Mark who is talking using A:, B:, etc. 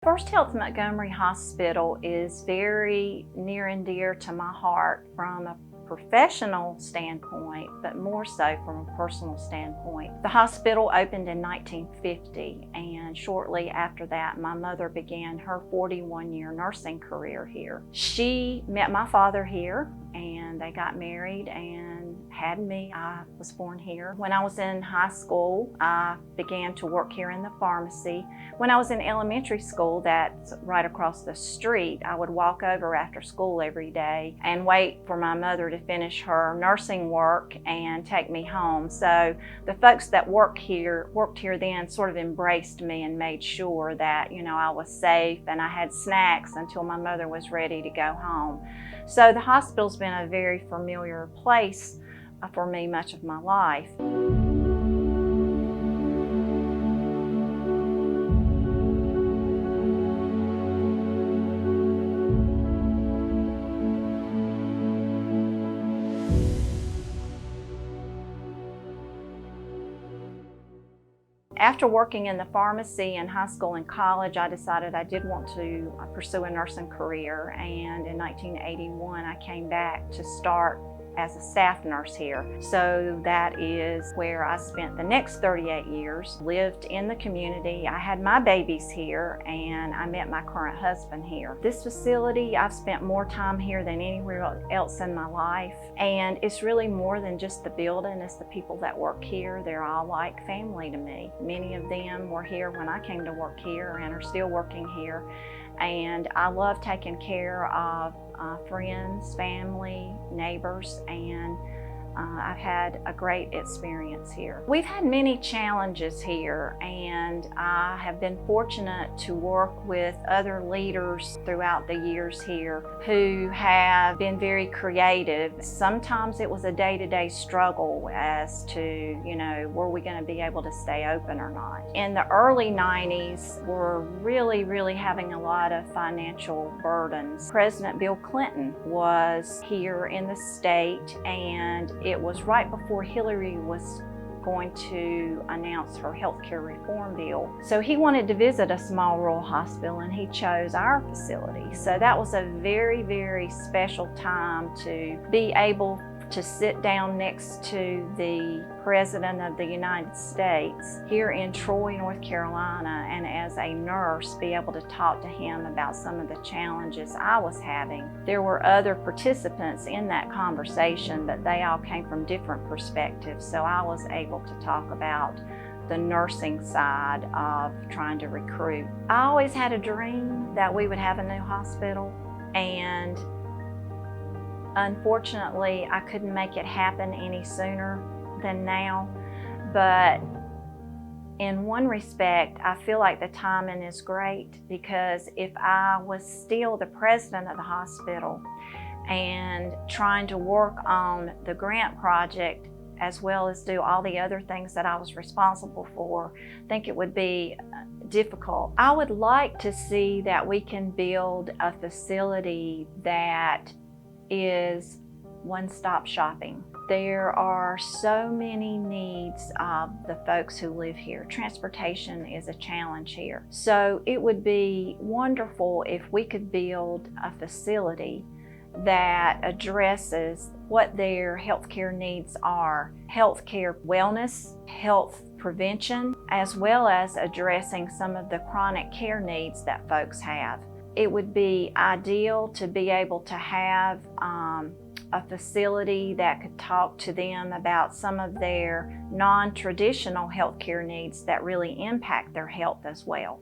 A: FirstHealth Montgomery Hospital is very near and dear to my heart from a professional standpoint, but more so from a personal standpoint. The hospital opened in 1950, and shortly after that, my mother began her 41-year nursing career here. She met my father here, and they got married and had me. I was born here. When I was in high school, I began to work here in the pharmacy. When I was in elementary school, that's right across the street, I would walk over after school every day and wait for my mother to finish her nursing work and take me home. So the folks that worked here then sort of embraced me and made sure that, I was safe and I had snacks until my mother was ready to go home. So the hospital's been a very familiar place for me much of my life. After working in the pharmacy in high school and college, I decided I did want to pursue a nursing career, and in 1981 I came back to start as a staff nurse here. So that is where I spent the next 38 years, lived in the community. I had my babies here, and I met my current husband here. This facility, I've spent more time here than anywhere else in my life, and it's really more than just the building, it's the people that work here. They're all like family to me. Many of them were here when I came to work here and are still working here, and I love taking care of friends, family, neighbors, and I've had a great experience here. We've had many challenges here, and I have been fortunate to work with other leaders throughout the years here who have been very creative. Sometimes it was a day-to-day struggle as to, were we going to be able to stay open or not. In the early 90s, we're really having a lot of financial burdens. President Bill Clinton was here in the state, and it was right before Hillary was going to announce her healthcare reform bill. So he wanted to visit a small rural hospital, and he chose our facility. So that was a very special time to be able to sit down next to the President of the United States here in Troy, North Carolina, and as a nurse be able to talk to him about some of the challenges I was having. There were other participants in that conversation, but they all came from different perspectives, so I was able to talk about the nursing side of trying to recruit. I always had a dream that we would have a new hospital, and unfortunately, I couldn't make it happen any sooner than now, but in one respect, I feel like the timing is great, because if I was still the president of the hospital and trying to work on the grant project as well as do all the other things that I was responsible for, I think it would be difficult. I would like to see that we can build a facility that is one-stop shopping. There are so many needs of the folks who live here. Transportation is a challenge here. So it would be wonderful if we could build a facility that addresses what their healthcare needs are. Healthcare wellness, health prevention, as well as addressing some of the chronic care needs that folks have. It would be ideal to be able to have a facility that could talk to them about some of their non-traditional healthcare needs that really impact their health as well.